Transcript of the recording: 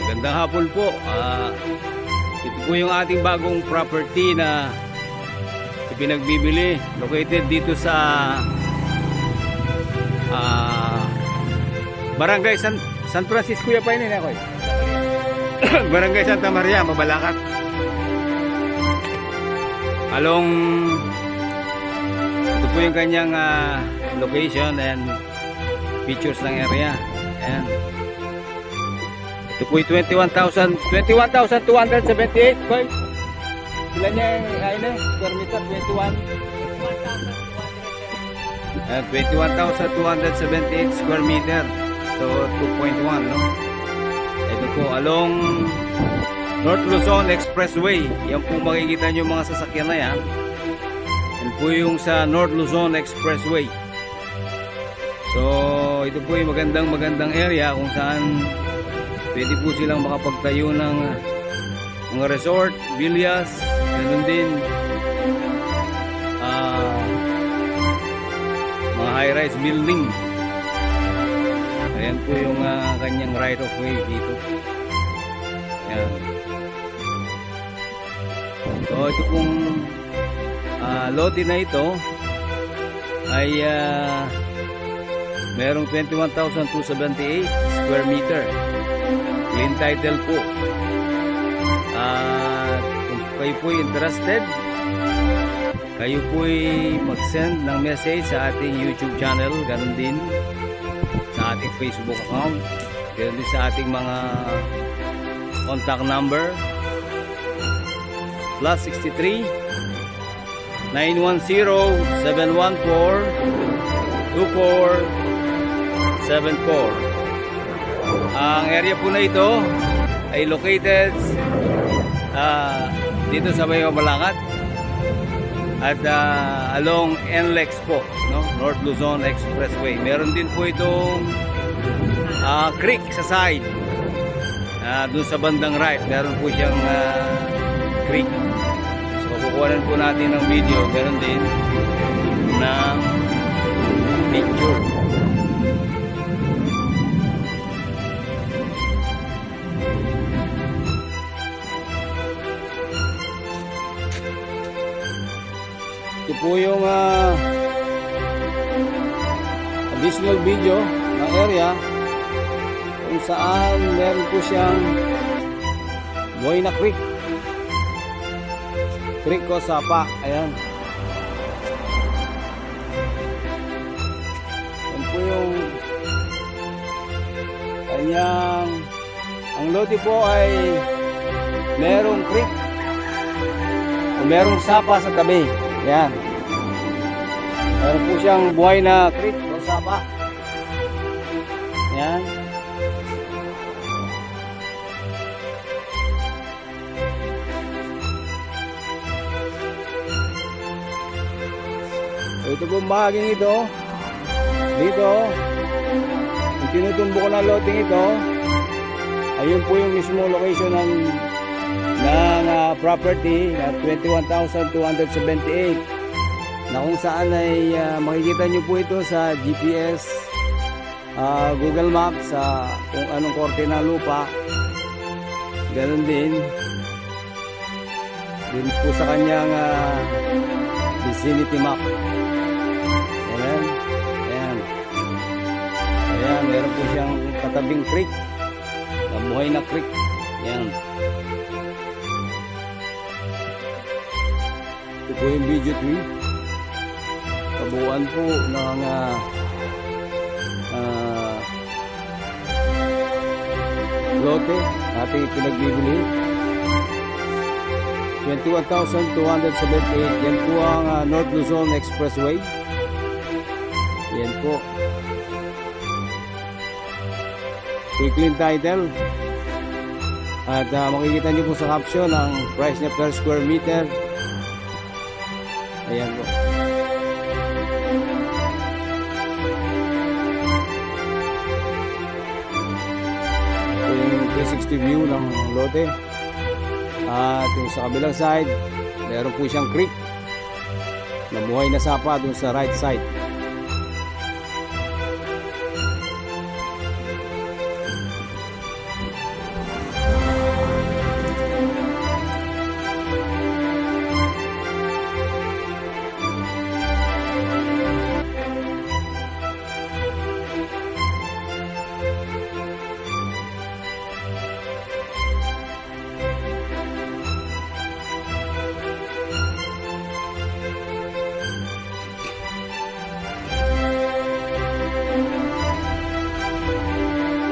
Magandang hapon po. Ito po yung ating bagong property na ipinagbibili. Located dito sa Barangay San Francisco ya pa yun ako. Barangay Santa Maria, Mabalacat. Ito po yung kanyang location and features ng area. Ayan. Ito po yung 21,278 boy. Ilan niya yung square meter? 21,278 square meter. So 2.1, no? Ito po along North Luzon Expressway. Yan po makikita nyo mga sasakyan na yan. Yan po yung sa North Luzon Expressway. So ito po yung magandang area kung saan pwede po silang makapagtayo ng mga resort, villas, ganoon din mga high-rise building. Ayan po yung kanyang right of way dito. Ayan. So ito pong lote na ito ay merong 21,278 square meter. Clean title po. Kung kayo po interested, kayo po mag-send ng message sa ating YouTube channel, ganun din sa ating Facebook account, ganun din sa ating mga contact number +63 910 714 2474. Ang area po na ito ay located dito sa may Mabalacat at along NLEX po, no? North Luzon Expressway. Meron din po itong creek sa side. Doon sa bandang right, meron po siyang creek. So kukuhanan po natin ng video, meron din ng picture. Ito po yung additional video ng area kung saan meron po siyang Buena Creek o Sapa. Ayan. Yan po yung kanyang, ang lote po ay merong creek o merong sapa sa tabi. Yan. Meron po siyang buhay na creek o sapa. Yan. So, ito po bahaging ito. Dito, yung tinutumbo ko na loting ito, ayun po yung mismo location ng property na 21,278 na kung saan ay makikita nyo po ito sa GPS, Google Maps, sa kung anong korte ng lupa. Ganun din po sa kanyang vicinity map. Ayan. Ayan. Ayan, meron po siyang katabing creek, buhay na creek. Ayan. Ito po yung video 3. Kabuuan po ng lote ating pinagbibili. 21,278. Yan po ang North Luzon Expressway. Yan po. Clean title. At makikita nyo po sa caption ang price niya per square meter. Ayan po. Ito yung 360 view ng lote. At yung sa kabilang side, meron po siyang creek na buhay na sapa dun sa right side.